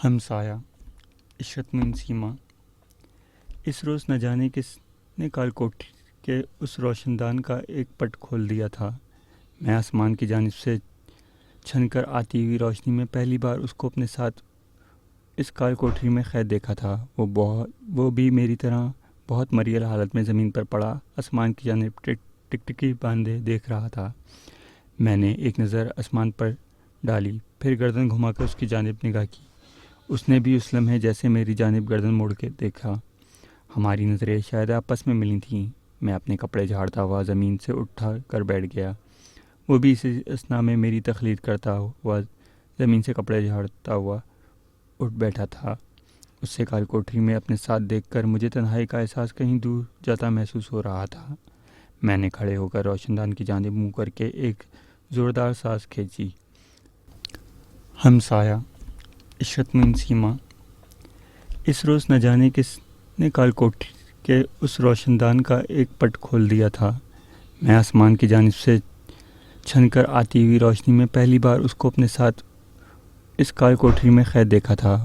ہمسایہ عشرت من سیما۔ اس روز نہ جانے کس نے کال کوٹھی کے اس روشن دان کا ایک پٹ کھول دیا تھا۔ میں آسمان کی جانب سے چھن کر آتی ہوئی روشنی میں پہلی بار اس کو اپنے ساتھ اس کال کوٹری میں قید دیکھا تھا۔ وہ بھی میری طرح بہت مریل حالت میں زمین پر پڑا آسمان کی جانب ٹکٹکی باندھے دیکھ رہا تھا۔ میں نے ایک نظر آسمان پر ڈالی، پھر گردن گھما کر اس کی جانب نگاہ کی۔ اس نے بھی اس لمحے جیسے میری جانب گردن موڑ کے دیکھا۔ ہماری نظریں شاید آپس میں ملی تھیں۔ میں اپنے کپڑے جھاڑتا ہوا زمین سے اٹھا کر بیٹھ گیا۔ وہ بھی اسی اثنا میں میری تقلید کرتا ہوا زمین سے کپڑے جھاڑتا ہوا اٹھ بیٹھا تھا۔ اس سے کال کوٹری میں اپنے ساتھ دیکھ کر مجھے تنہائی کا احساس کہیں دور جاتا محسوس ہو رہا تھا۔ میں نے کھڑے ہو کر روشن دان کی جانب منہ کر کے ایک زوردار سانس کھینچی۔ ہمسایہ عشرت من سیما۔ اس روز نہ جانے کس نے کال کوٹھی کے اس روشن دان کا ایک پٹ کھول دیا تھا۔ میں آسمان کی جانب سے چھن کر آتی ہوئی روشنی میں پہلی بار اس کو اپنے ساتھ اس کال کوٹری میں قید دیکھا تھا۔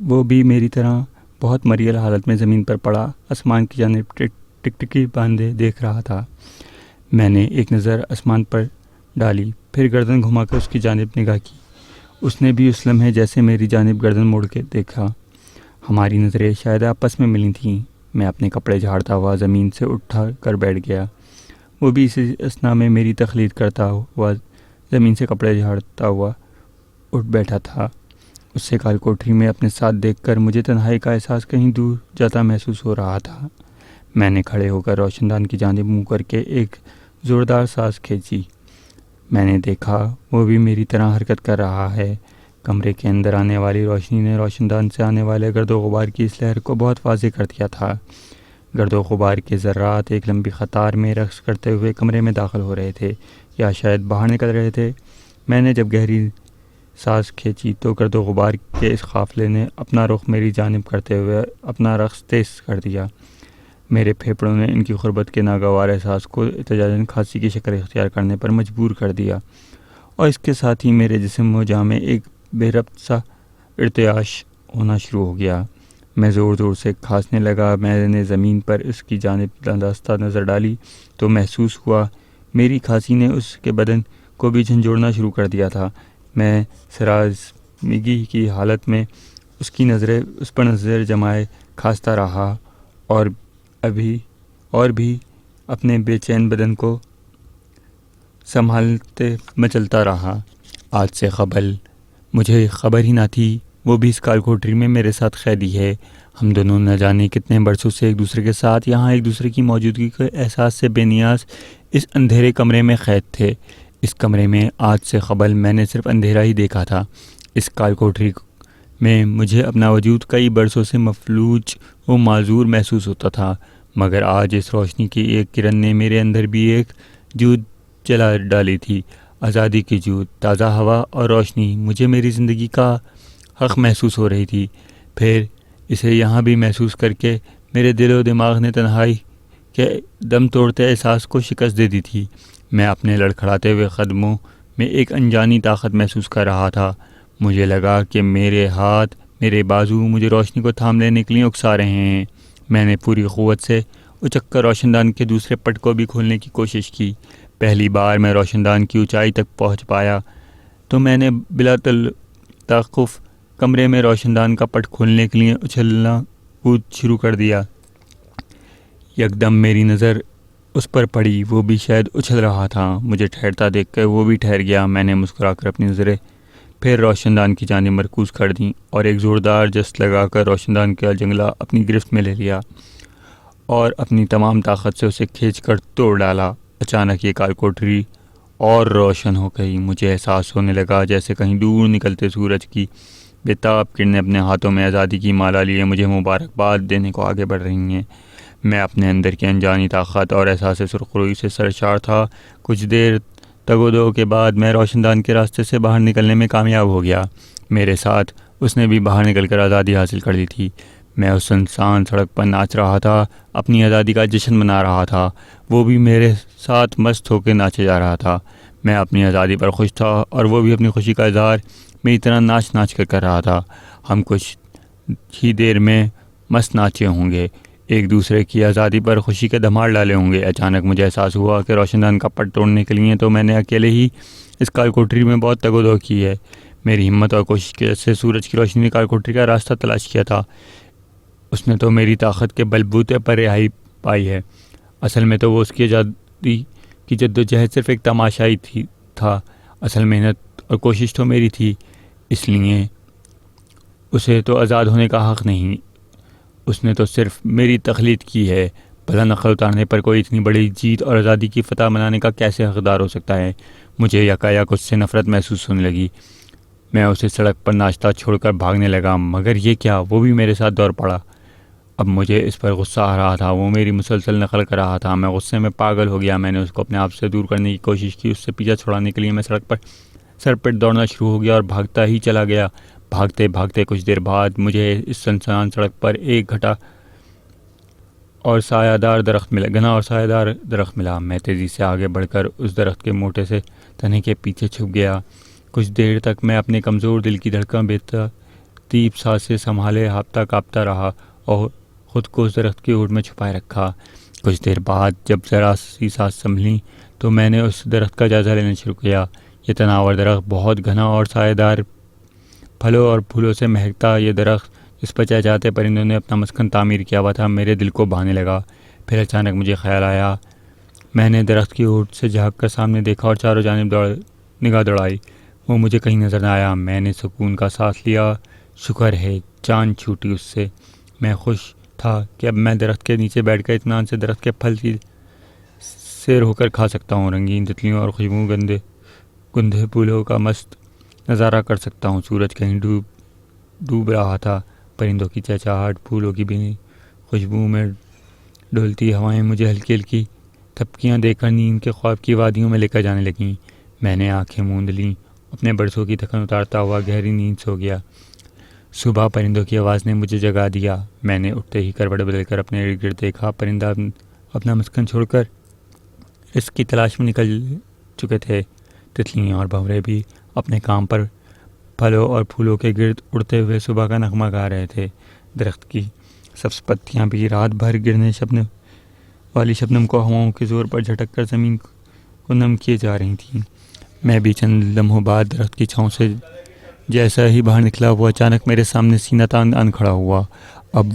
وہ بھی میری طرح بہت مریل حالت میں زمین پر پڑا آسمان کی جانب ٹکٹکی باندھے دیکھ رہا تھا۔ میں نے ایک نظر آسمان پر ڈالی، پھر گردن گھما کر اس کی جانب نگاہ کی۔ اس نے بھی اس لمحے جیسے میری جانب گردن موڑ کے دیکھا۔ ہماری نظریں شاید آپس میں ملی تھیں۔ میں اپنے کپڑے جھاڑتا ہوا زمین سے اٹھا کر بیٹھ گیا۔ وہ بھی اسی اثنا میں میری تقلید کرتا ہوا زمین سے کپڑے جھاڑتا ہوا اٹھ بیٹھا تھا۔ اس سے کال کوٹری میں اپنے ساتھ دیکھ کر مجھے تنہائی کا احساس کہیں دور جاتا محسوس ہو رہا تھا۔ میں نے کھڑے ہو کر روشن دان کی جانب منہ کر کے ایک زوردار سانس کھینچی۔ میں نے دیکھا وہ بھی میری طرح حرکت کر رہا ہے۔ کمرے کے اندر آنے والی روشنی نے روشن دان سے آنے والے گرد و غبار کی اس لہر کو بہت واضح کر دیا تھا۔ گرد و غبار کے ذرات ایک لمبی قطار میں رقص کرتے ہوئے کمرے میں داخل ہو رہے تھے یا شاید باہر نکل رہے تھے۔ میں نے جب گہری سانس کھینچی تو گرد و غبار کے اس قافلے نے اپنا رخ میری جانب کرتے ہوئے اپنا رقص تیز کر دیا۔ میرے پھیپھڑوں نے ان کی غربت کے ناگوار احساس کو احتجاجاً کھانسی کی شکل اختیار کرنے پر مجبور کر دیا، اور اس کے ساتھ ہی میرے جسم و جاں میں ایک بے ربط سا ارتعاش ہونا شروع ہو گیا۔ میں زور زور سے کھانسنے لگا۔ میں نے زمین پر اس کی جانب دستہ نظر ڈالی تو محسوس ہوا میری کھانسی نے اس کے بدن کو بھی جھنجھوڑنا شروع کر دیا تھا۔ میں سرازمگی کی حالت میں اس پر نظر جمائے کھانستا رہا اور بھی اپنے بے چین بدن کو سنبھالتے مچلتا رہا۔ آج سے قبل مجھے خبر ہی نہ تھی وہ بھی اس کال کوٹری میں میرے ساتھ قیدی ہے۔ ہم دونوں نہ جانے کتنے برسوں سے ایک دوسرے کے ساتھ یہاں ایک دوسرے کی موجودگی کے احساس سے بے نیاز اس اندھیرے کمرے میں قید تھے۔ اس کمرے میں آج سے قبل میں نے صرف اندھیرا ہی دیکھا تھا۔ اس کال کوٹری میں مجھے اپنا وجود کئی برسوں سے مفلوج و معذور محسوس ہوتا تھا، مگر آج اس روشنی کی ایک کرن نے میرے اندر بھی ایک جوت جلا ڈالی تھی، آزادی کی جوت۔ تازہ ہوا اور روشنی مجھے میری زندگی کا حق محسوس ہو رہی تھی۔ پھر اسے یہاں بھی محسوس کر کے میرے دل و دماغ نے تنہائی کے دم توڑتے احساس کو شکست دے دی تھی۔ میں اپنے لڑکھڑاتے ہوئے قدموں میں ایک انجانی طاقت محسوس کر رہا تھا۔ مجھے لگا کہ میرے ہاتھ، میرے بازو مجھے روشنی کو تھام لینے کے لیے اکسا رہے ہیں۔ میں نے پوری قوت سے اچک کر روشن دان کے دوسرے پٹ کو بھی کھولنے کی کوشش کی۔ پہلی بار میں روشن دان کی اونچائی تک پہنچ پایا تو میں نے بلا توقف کمرے میں روشن دان کا پٹ کھولنے کے لیے اچھلنا کود شروع کر دیا۔ یکدم میری نظر اس پر پڑی، وہ بھی شاید اچھل رہا تھا۔ مجھے ٹھہرتا دیکھ کر وہ بھی ٹھہر گیا۔ میں نے مسکرا کر اپنی نظریں پھر روشن دان کی جانب مرکوز کر دیں اور ایک زوردار جست لگا کر روشن دان کا جنگلہ اپنی گرفت میں لے لیا اور اپنی تمام طاقت سے اسے کھینچ کر توڑ ڈالا۔ اچانک یہ کال کوٹری اور روشن ہو گئی۔ مجھے احساس ہونے لگا جیسے کہیں دور نکلتے سورج کی بےتاب کرنیں اپنے ہاتھوں میں آزادی کی مالا لیے مجھے مبارکباد دینے کو آگے بڑھ رہی ہیں۔ میں اپنے اندر کی انجانی طاقت اور احساس سرخروئی سے سرشار تھا۔ کچھ دیر تگ و دو کے بعد میں روشن دان کے راستے سے باہر نکلنے میں کامیاب ہو گیا۔ میرے ساتھ اس نے بھی باہر نکل کر آزادی حاصل کر لی تھی۔ میں اس سنسان سڑک پر ناچ رہا تھا، اپنی آزادی کا جشن منا رہا تھا۔ وہ بھی میرے ساتھ مست ہو کے ناچے جا رہا تھا۔ میں اپنی آزادی پر خوش تھا اور وہ بھی اپنی خوشی کا اظہار میری طرح ناچ ناچ کر رہا تھا۔ ہم کچھ ہی دیر میں مست ناچے ہوں گے، ایک دوسرے کی آزادی پر خوشی کے دھمال ڈالے ہوں گے۔ اچانک مجھے احساس ہوا کہ روشن دان کا پٹ توڑنے کے لیے تو میں نے اکیلے ہی اس کال کوٹری میں بہت تگ و دو کی ہے۔ میری ہمت اور کوشش کی وجہ سے سورج کی روشنی نے کال کوٹری کا راستہ تلاش کیا تھا۔ اس نے تو میری طاقت کے بل بوتے پر رہائی پائی ہے۔ اصل میں تو وہ اس کی آزادی کی جدوجہد صرف ایک تماشائی تھا، اصل محنت اور کوشش تو میری تھی، اس لیے اسے تو آزاد ہونے کا حق نہیں، اس نے تو صرف میری تخلیق کی ہے۔ بھلا نقل اتارنے پر کوئی اتنی بڑی جیت اور آزادی کی فتح منانے کا کیسے حقدار ہو سکتا ہے؟ مجھے یکایک اس سے نفرت محسوس ہونے لگی۔ میں اسے سڑک پر ناچتا چھوڑ کر بھاگنے لگا، مگر یہ کیا، وہ بھی میرے ساتھ دوڑ پڑا۔ اب مجھے اس پر غصہ آ رہا تھا، وہ میری مسلسل نقل کر رہا تھا۔ میں غصے میں پاگل ہو گیا۔ میں نے اس کو اپنے آپ سے دور کرنے کی کوشش کی، اس سے پیچھا چھڑانے کے لیے میں سڑک پر سر پٹ دوڑنا شروع ہو گیا اور بھاگتا ہی چلا گیا۔ بھاگتے بھاگتے کچھ دیر بعد مجھے اس سنسان سڑک پر ایک گھنا اور سایہ دار درخت ملا۔ میں تیزی سے آگے بڑھ کر اس درخت کے موٹے سے تنے کے پیچھے چھپ گیا۔ کچھ دیر تک میں اپنے کمزور دل کی دھڑکن بے ترتیب سانسیں سنبھالے ہاپتا کانپتا رہا اور خود کو اس درخت کی اوٹ میں چھپائے رکھا۔ کچھ دیر بعد جب ذرا سی سانس سنبھلی تو میں نے اس درخت کا جائزہ لینا شروع کیا۔ یہ تناور درخت بہت گھنا اور سایہ دار، پھلوں اور پھولوں سے مہکتا یہ درخت جس پر چہچہاتے پرندوں نے اپنا مسکن تعمیر کیا ہوا تھا، میرے دل کو بھانے لگا۔ پھر اچانک مجھے خیال آیا۔ میں نے درخت کی اوٹ سے جھانک کر سامنے دیکھا اور چاروں جانب نگاہ دوڑائی۔ وہ مجھے کہیں نظر نہ آیا۔ میں نے سکون کا سانس لیا، شکر ہے جان چھوٹی اس سے۔ میں خوش تھا کہ اب میں درخت کے نیچے بیٹھ کر اطمینان سے درخت کے پھل کی سیر ہو کر کھا سکتا ہوں، رنگین تتلیوں اور خوشبو گندھے پھولوں کا مست نظارہ کر سکتا ہوں۔ سورج کہیں ڈوب رہا تھا، پرندوں کی چہچہاہٹ، پھولوں کی بھی خوشبو میں ڈولتی ہوائیں مجھے ہلکی ہلکی تھپکیاں دے کر نیند کے خواب کی وادیوں میں لے کر جانے لگیں۔ میں نے آنکھیں موند لیں، اپنے برسوں کی تھکن اتارتا ہوا گہری نیند سو گیا۔ صبح پرندوں کی آواز نے مجھے جگا دیا۔ میں نے اٹھتے ہی کروٹ بدل کر اپنے ارد گرد دیکھا۔ پرندہ اپنا مسکن چھوڑ کر اس کی تلاش میں نکل چکے تھے۔ تتلیاں اور بھنورے بھی اپنے کام پر پھلوں اور پھولوں کے گرد اڑتے ہوئے صبح کا نغمہ گا رہے تھے۔ درخت کی سبز پتیاں بھی رات بھر گرنے والی شبنم کو ہواؤں کے زور پر جھٹک کر زمین کو نم کیے جا رہی تھیں۔ میں بھی چند لمحوں بعد درخت کی چھاؤں سے جیسا ہی باہر نکلا، وہ اچانک میرے سامنے سینہ تان آن کھڑا ہوا۔ اب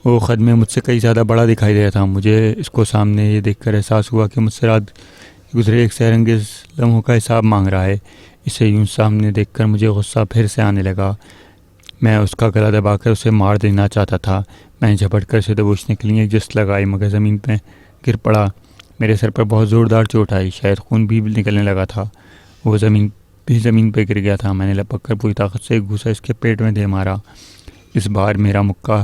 وہ خود میں مجھ سے کئی زیادہ بڑا دکھائی دے رہا تھا۔ مجھے اس کو سامنے یہ دیکھ کر احساس ہوا کہ مجھ سے رات گزرے ایک سحر انگیز لمحوں کا حساب مانگ رہا ہے۔ اسے یوں سامنے دیکھ کر مجھے غصہ پھر سے آنے لگا۔ میں اس کا گلا دبا کر اسے مار دینا چاہتا تھا۔ میں نے جھپٹ کر اسے دبوچنے کے لیے ایک جست لگائی، مگر زمین پہ گر پڑا۔ میرے سر پر بہت زوردار چوٹ آئی، شاید خون بھی نکلنے لگا تھا۔ وہ زمین پہ گر گیا تھا۔ میں نے لپک کر پوری طاقت سے ایک گھوسا اس کے پیٹ میں دے مارا۔ اس بار میرا مکہ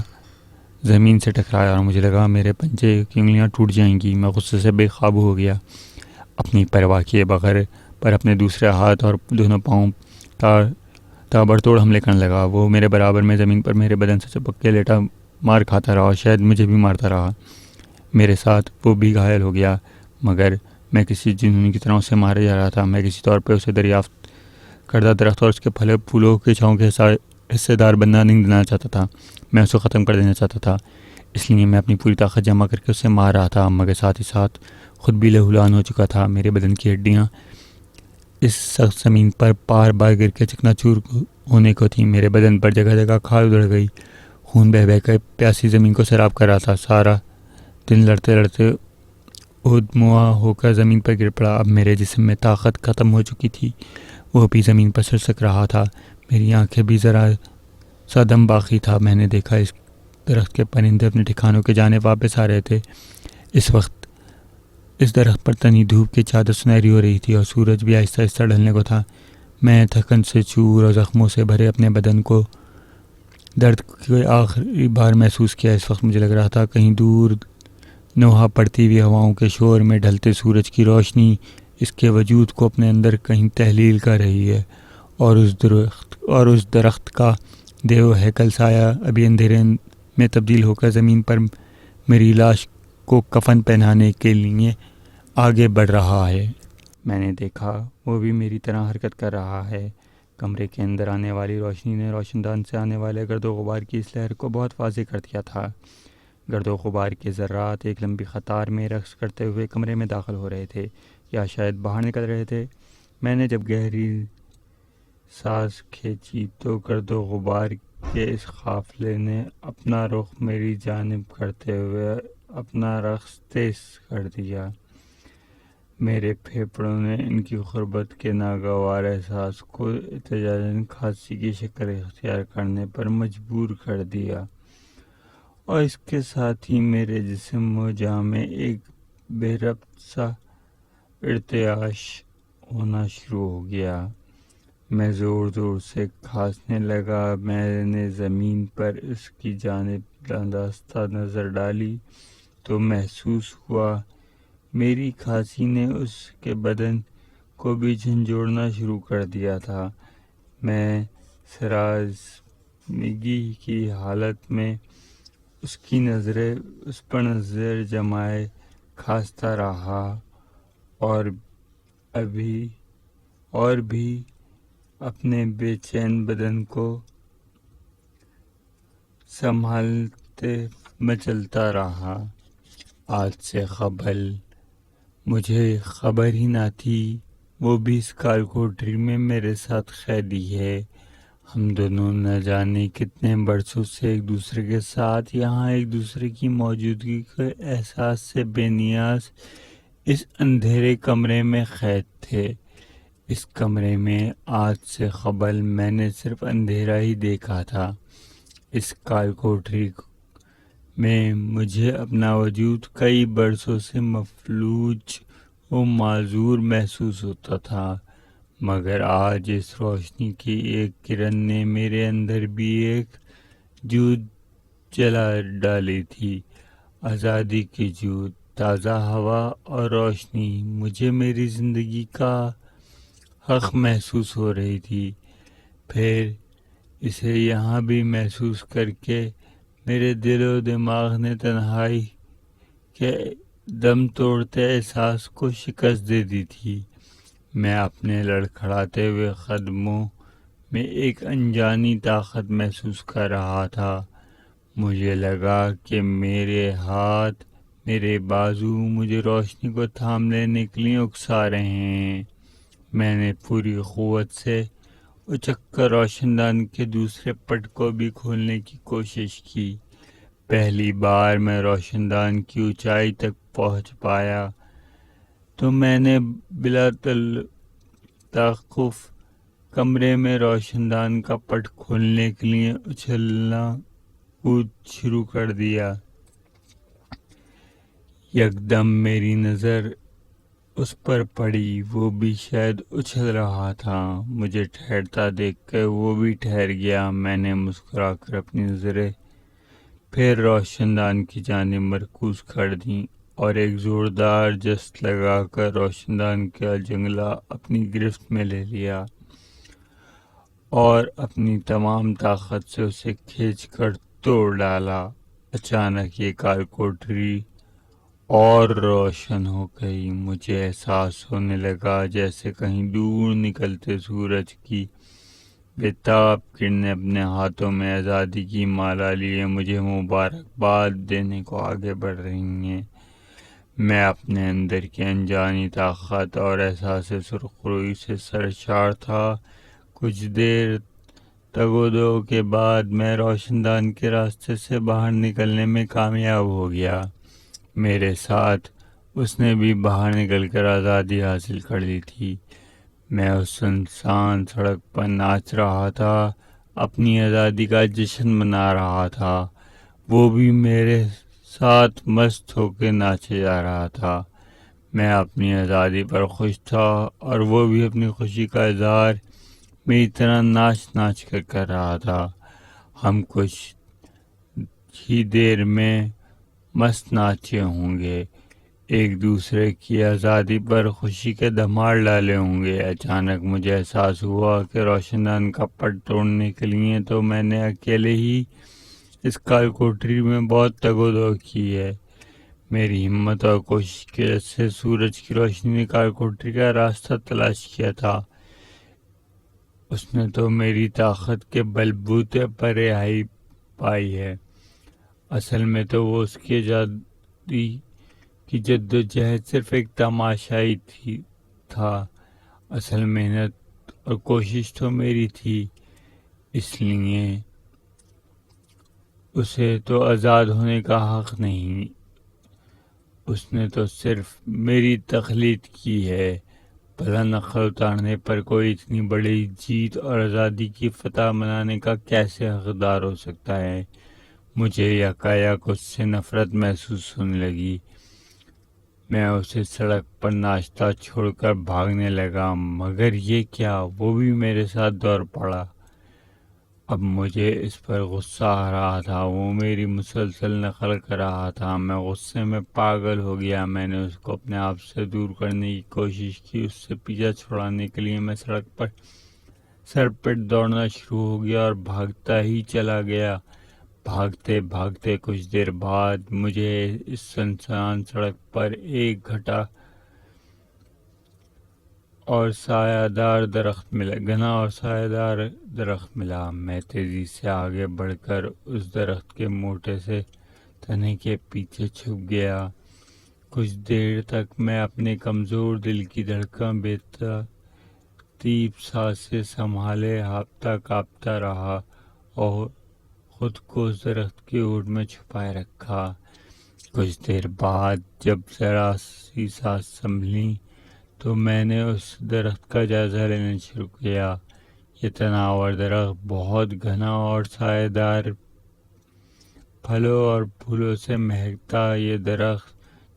زمین سے ٹکرایا اور مجھے لگا میرے پنجے کی انگلیاں ٹوٹ جائیں گی۔ میں غصے سے بے قابو ہو گیا۔ اپنی پرواہ کیے بغیر پر اپنے دوسرے ہاتھ اور دونوں پاؤں تابڑ توڑ حملے کرنے لگا۔ وہ میرے برابر میں زمین پر میرے بدن سے چپک کے لیٹا مار کھاتا رہا اور شاید مجھے بھی مارتا رہا۔ میرے ساتھ وہ بھی گھائل ہو گیا، مگر میں کسی جنون کی طرح اسے مارے جا رہا تھا۔ میں کسی طور پہ اسے دریافت کردہ درخت اور اس کے پھلے پھولوں کے چھاؤں کے حصے دار بننا نہیں دینا چاہتا تھا۔ میں اسے ختم کر دینا چاہتا تھا، اس لیے میں اپنی پوری طاقت جمع کر کے اسے مار رہا تھا، مگر ساتھ ہی ساتھ خود بھی لہولان ہو چکا تھا۔ میرے بدن کی ہڈیاں اس سخت زمین پر بار بار گر کے چکنا چور ہونے کو تھیں۔ میرے بدن پر جگہ جگہ کھال ادھڑ گئی، خون بہہ کر پیاسی زمین کو سیراب کر رہا تھا۔ سارا دن لڑتے لڑتے اودموا ہو کر زمین پر گر پڑا۔ اب میرے جسم میں طاقت ختم ہو چکی تھی، وہ بھی زمین پر سرسک رہا تھا۔ میری آنکھیں بھی ذرا سا دم باقی تھا۔ میں نے دیکھا اس درخت کے پرندے اپنے ٹھکانوں کے جانب واپس آ رہے تھے۔ اس وقت اس درخت پر تنی دھوپ کی چادر سنہری ہو رہی تھی اور سورج بھی آہستہ آہستہ ڈھلنے کو تھا۔ میں تھکن سے چور اور زخموں سے بھرے اپنے بدن کو درد کی آخری بار محسوس کیا۔ اس وقت مجھے لگ رہا تھا کہیں دور نوحہ پڑتی ہوئی ہواؤں کے شور میں ڈھلتے سورج کی روشنی اس کے وجود کو اپنے اندر کہیں تحلیل کر رہی ہے، اور اس درخت کا دیو ہیکل سایہ ابھی اندھیرے میں تبدیل ہو کر زمین پر میری لاش کو کفن پہنانے کے لیے آگے بڑھ رہا ہے۔ میں نے دیکھا وہ بھی میری طرح حرکت کر رہا ہے، کمرے کے اندر آنے والی روشنی نے روشن دان سے آنے والے گرد و غبار کی اس لہر کو بہت واضح کر دیا تھا۔ گرد و غبار کے ذرات ایک لمبی قطار میں رقص کرتے ہوئے کمرے میں داخل ہو رہے تھے یا شاید باہر نکل رہے تھے۔ میں نے جب گہری سانس کھینچی تو گرد و غبار کے اس قافلے نے اپنا رخ میری جانب کرتے ہوئے اپنا رقص تیز کر دیا۔ میرے پھیپھڑوں نے ان کی غربت کے ناگوار احساس کو احتجاجاً کھانسی کی شکل اختیار کرنے پر مجبور کر دیا، اور اس کے ساتھ ہی میرے جسم و جاں میں ایک بے ربط سا ارتعاش ہونا شروع ہو گیا۔ میں زور زور سے کھانسنے لگا۔ میں نے زمین پر اس کی جانب داستہ نظر ڈالی تو محسوس ہوا میری کھانسی نے اس کے بدن کو بھی جھنجھوڑنا شروع کر دیا تھا۔ میں سراسیمگی کی حالت میں اس پر نظر جمائے کھانستا رہا اور بھی اپنے بے چین بدن کو سنبھالتے مچلتا رہا۔ آج سے قبل مجھے خبر ہی نہ تھی وہ بھی اس کال کوٹری میں میرے ساتھ قیدی ہے۔ ہم دونوں نہ جانے کتنے برسوں سے ایک دوسرے کے ساتھ یہاں ایک دوسرے کی موجودگی کے احساس سے بے نیاز اس اندھیرے کمرے میں قید تھے۔ اس کمرے میں آج سے قبل میں نے صرف اندھیرا ہی دیکھا تھا۔ اس کال کوٹری میں مجھے اپنا وجود کئی برسوں سے مفلوج و معذور محسوس ہوتا تھا، مگر آج اس روشنی کی ایک کرن نے میرے اندر بھی ایک جوت جلا ڈالی تھی، آزادی کی جوت۔ تازہ ہوا اور روشنی مجھے میری زندگی کا حق محسوس ہو رہی تھی۔ پھر اسے یہاں بھی محسوس کر کے میرے دل و دماغ نے تنہائی کے دم توڑتے احساس کو شکست دے دی تھی۔ میں اپنے لڑکھڑاتے ہوئے قدموں میں ایک انجانی طاقت محسوس کر رہا تھا۔ مجھے لگا کہ میرے ہاتھ، میرے بازو مجھے روشنی کو تھام لینے کے لیے اکسا رہے ہیں۔ میں نے پوری قوت سے اچک کر روشن دان کے دوسرے پٹ کو بھی کھولنے کی کوشش کی۔ پہلی بار میں روشن دان کی اونچائی تک پہنچ پایا تو میں نے بلا توقف کمرے میں روشن دان کا پٹ کھولنے کے لیے اچھلنا کود شروع کر دیا۔ یکدم میری نظر اس پر پڑی، وہ بھی شاید اچھل رہا تھا۔ مجھے ٹھہرتا دیکھ کر وہ بھی ٹھہر گیا۔ میں نے مسکرا کر اپنی نظریں پھر روشن دان کی جانب مرکوز کر دیں اور ایک زوردار جست لگا کر روشن دان کا جنگلہ اپنی گرفت میں لے لیا اور اپنی تمام طاقت سے اسے کھینچ کر توڑ ڈالا۔ اچانک یہ کال کوٹری اور روشن ہو گئی۔ مجھے احساس ہونے لگا جیسے کہیں دور نکلتے سورج کی بےتاب کرنیں اپنے ہاتھوں میں آزادی کی مالا لیے مجھے مبارکباد دینے کو آگے بڑھ رہی ہیں۔ میں اپنے اندر کی انجانی طاقت اور احساس سرخروئی سے سرشار تھا۔ کچھ دیر تگ و دو کے بعد میں روشن دان کے راستے سے باہر نکلنے میں کامیاب ہو گیا۔ میرے ساتھ اس نے بھی باہر نکل کر آزادی حاصل کر لی تھی۔ میں اس سنسان سڑک پر ناچ رہا تھا، اپنی آزادی کا جشن منا رہا تھا۔ وہ بھی میرے ساتھ مست ہو کے ناچے جا رہا تھا۔ میں اپنی آزادی پر خوش تھا اور وہ بھی اپنی خوشی کا اظہار میری طرح ناچ کر رہا تھا۔ ہم کچھ ہی دیر میں مست ناچے ہوں گے، ایک دوسرے کی آزادی پر خوشی کے دھمال ڈالے ہوں گے۔ اچانک مجھے احساس ہوا کہ روشن دان کا پٹ توڑنے کے لیے تو میں نے اکیلے ہی اس کال کوٹری میں بہت تگ و دو کی ہے۔ میری ہمت اور کوشش کی وجہ سے سورج کی روشنی نے کال کوٹری کا راستہ تلاش کیا تھا۔ اس نے تو میری طاقت کے بلبوتے پر رہائی پائی ہے۔ اصل میں تو وہ اس کی آزادی کی جدوجہد صرف ایک تماشا ہی تھا۔ اصل محنت اور کوشش تو میری تھی، اس لیے اسے تو آزاد ہونے کا حق نہیں۔ اس نے تو صرف میری تخلیق کی ہے۔ بھلا نقل اتارنے پر کوئی اتنی بڑی جیت اور آزادی کی فتح منانے کا کیسے حقدار ہو سکتا ہے؟ مجھے یکایک اس سے نفرت محسوس ہونے لگی۔ میں اسے سڑک پر ناشتہ چھوڑ کر بھاگنے لگا، مگر یہ کیا، وہ بھی میرے ساتھ دوڑ پڑا۔ اب مجھے اس پر غصہ آ رہا تھا، وہ میری مسلسل نقل کر رہا تھا۔ میں غصے میں پاگل ہو گیا۔ میں نے اس کو اپنے آپ سے دور کرنے کی کوشش کی۔ اس سے پیچھا چھڑانے کے لیے میں سڑک پر سر پٹ دوڑنا شروع ہو گیا اور بھاگتا ہی چلا گیا۔ بھاگتے بھاگتے کچھ دیر بعد مجھے اس سنسان سڑک پر ایک گھنا اور سایہ دار درخت ملا۔ میں تیزی سے آگے بڑھ کر اس درخت کے موٹے سے تنے کے پیچھے چھپ گیا۔ کچھ دیر تک میں اپنے کمزور دل کی دھڑکن بے ترتیب سانسیں سنبھالے کانپتا رہا اور خود کو اس درخت کی اوٹ میں چھپائے رکھا۔ کچھ دیر بعد جب ذرا سی سانس سنبھلی تو میں نے اس درخت کا جائزہ لینا شروع کیا۔ یہ تناور درخت بہت گھنا اور سایہ دار، پھلوں اور پھولوں سے مہکتا یہ درخت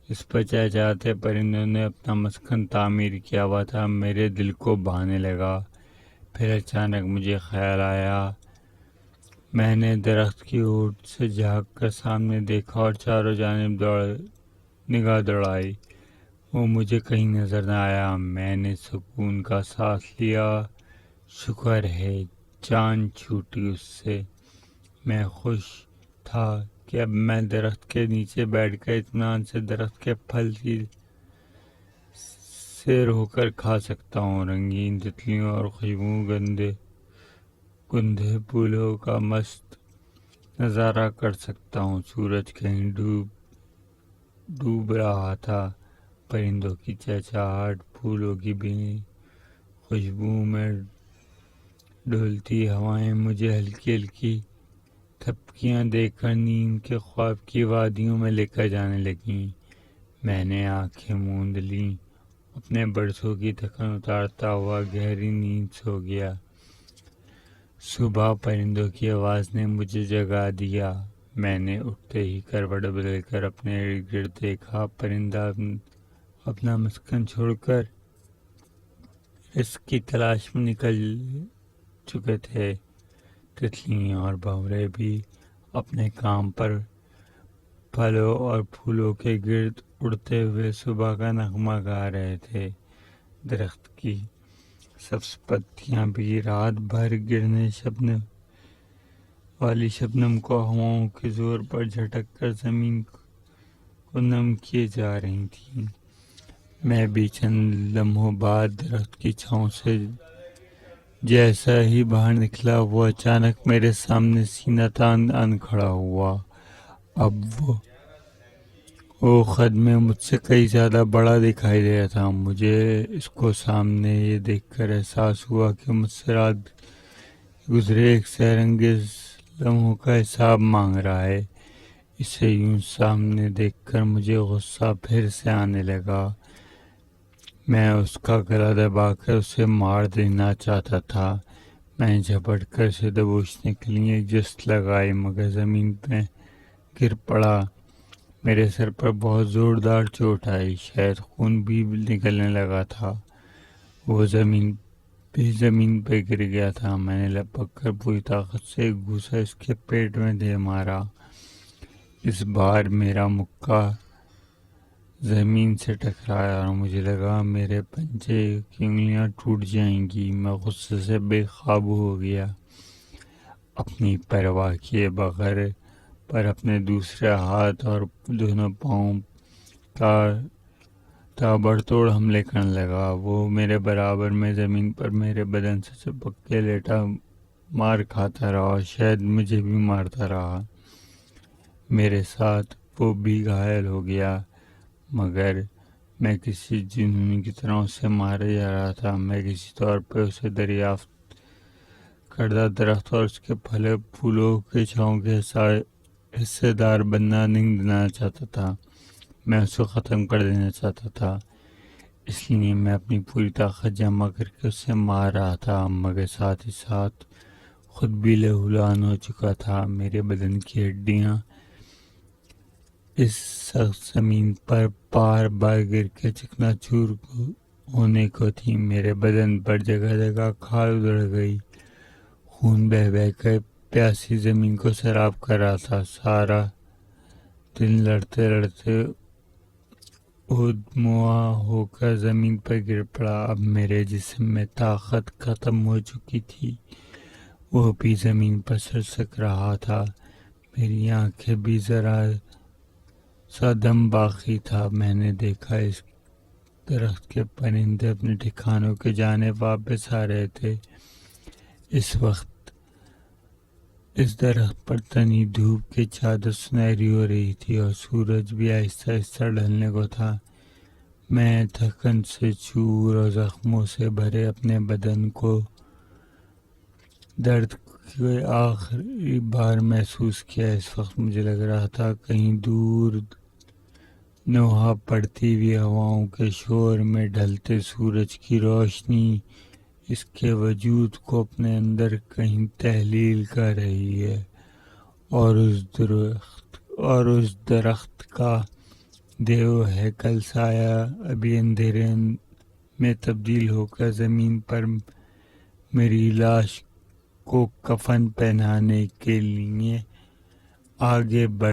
جس پر چہچہاتے پرندوں نے اپنا مسکن تعمیر کیا ہوا تھا، میرے دل کو بھانے لگا۔ پھر اچانک مجھے خیال آیا۔ میں نے درخت کی اوٹ سے جھانک کر سامنے دیکھا اور چاروں جانب نگاہ دوڑائی۔ وہ مجھے کہیں نظر نہ آیا۔ میں نے سکون کا سانس لیا۔ شکر ہے جان چھوٹی اس سے۔ میں خوش تھا کہ اب میں درخت کے نیچے بیٹھ کر اطمینان سے درخت کے پھل کی سیر ہو کر کھا سکتا ہوں، رنگین تتلیوں اور خوشبو گندھے پھولوں کا مست نظارہ کر سکتا ہوں۔ سورج کہیں ڈوب رہا تھا۔ پرندوں کی چہچہاہٹ، پھولوں کی بھینی خوشبو میں ڈولتی ہوائیں مجھے ہلکی ہلکی تھپکیاں دے کر نیند کے خواب کی وادیوں میں لے کر جانے لگیں۔ میں نے آنکھیں موند لیں، اپنے برسوں کی تھکن اتارتا ہوا گہری نیند سو گیا۔ صبح پرندوں کی آواز نے مجھے جگا دیا۔ میں نے اٹھتے ہی کروٹ بدل کر اپنے ارد گرد دیکھا۔ پرندہ اپنا مسکن چھوڑ کر رزق کی تلاش میں نکل چکے تھے۔ تتلیاں اور بھنورے بھی اپنے کام پر پھلوں اور پھولوں کے گرد اڑتے ہوئے صبح کا نغمہ گا رہے تھے۔ درخت کی سبز پتیاں بھی رات بھر گرنے والی شبنم کو ہواؤں کے زور پر جھٹک کر زمین کو نم کیے جا رہی تھیں۔ میں بھی چند لمحوں بعد درخت کی چھاؤں سے جیسا ہی باہر نکلا، وہ اچانک میرے سامنے سینہ تان کھڑا ہوا۔ اب وہ خود میں مجھ سے کئی زیادہ بڑا دکھائی دے رہا تھا۔ مجھے اس کو سامنے یہ دیکھ کر احساس ہوا کہ مجھ سے رات گزرے ایک سحر انگیز لمحوں کا حساب مانگ رہا ہے۔ اسے یوں سامنے دیکھ کر مجھے غصہ پھر سے آنے لگا۔ میں اس کا گلا دبا کر اسے مار دینا چاہتا تھا۔ میں جھپٹ کر اسے دبوچنے کے لیے ایک جست لگائی، مگر زمین پہ گر پڑا۔ میرے سر پر بہت زوردار چوٹ آئی، شاید خون بھی نکلنے لگا تھا۔ وہ زمین پہ گر گیا تھا۔ میں نے لپک کر پوری طاقت سے ایک گھوسا اس کے پیٹ میں دے مارا۔ اس بار میرا مکہ زمین سے ٹکرایا اور مجھے لگا میرے پنجے کی انگلیاں ٹوٹ جائیں گی۔ میں غصے سے بے قابو ہو گیا۔ اپنی پرواہ کیے بغیر پر اپنے دوسرے ہاتھ اور دونوں پاؤں کا تابڑ توڑ حملے کرنے لگا۔ وہ میرے برابر میں زمین پر میرے بدن سے چپک کے لیٹا مار کھاتا رہا، شاید مجھے بھی مارتا رہا۔ میرے ساتھ وہ بھی گھائل ہو گیا، مگر میں کسی جنون کی طرح اسے مارے جا رہا تھا۔ میں کسی طور پہ اسے دریافت کردہ درخت اور اس کے پھلے پھولوں کے چھاؤں کے حصے دار بننا نہیں دینا چاہتا تھا۔ میں اسے ختم کر دینا چاہتا تھا، اس لیے میں اپنی پوری طاقت جمع کر کے اسے مار رہا تھا، مگر ساتھ ہی ساتھ خود بھی لہولہان ہو چکا تھا۔ میرے بدن کی ہڈیاں اس سخت زمین پر بار بار گر کے چکنا چور ہونے کو تھی۔ میرے بدن پر جگہ جگہ کھال ادھڑ گئی، خون بہہ بہہ کر پیاسی زمین کو سیراب کر رہا تھا۔ سارا دن لڑتے لڑتے اودموا ہو کر زمین پر گر پڑا۔ اب میرے جسم میں طاقت ختم ہو چکی تھی، وہ بھی زمین پر سرسک رہا تھا۔ میری آنکھیں بھی ذرا سا دم باقی تھا۔ میں نے دیکھا اس درخت کے پرندے اپنے ٹھکانوں کے جانب واپس آ رہے تھے۔ اس وقت اس درخت پر تنی دھوپ کی چادر سنہری ہو رہی تھی اور سورج بھی آہستہ آہستہ ڈھلنے کو تھا۔ میں تھکن سے چور اور زخموں سے بھرے اپنے بدن کو درد کے آخری بار محسوس کیا۔ اس وقت مجھے لگ رہا تھا کہیں دور نوحہ پڑتی ہوئی ہواؤں کے شور میں ڈھلتے سورج کی روشنی اس کے وجود کو اپنے اندر کہیں تحلیل کر رہی ہے، اور اس درخت کا دیو ہیکل سایہ ابھی اندھیرے میں تبدیل ہو کر زمین پر میری لاش کو کفن پہنانے کے لیے آگے بڑھ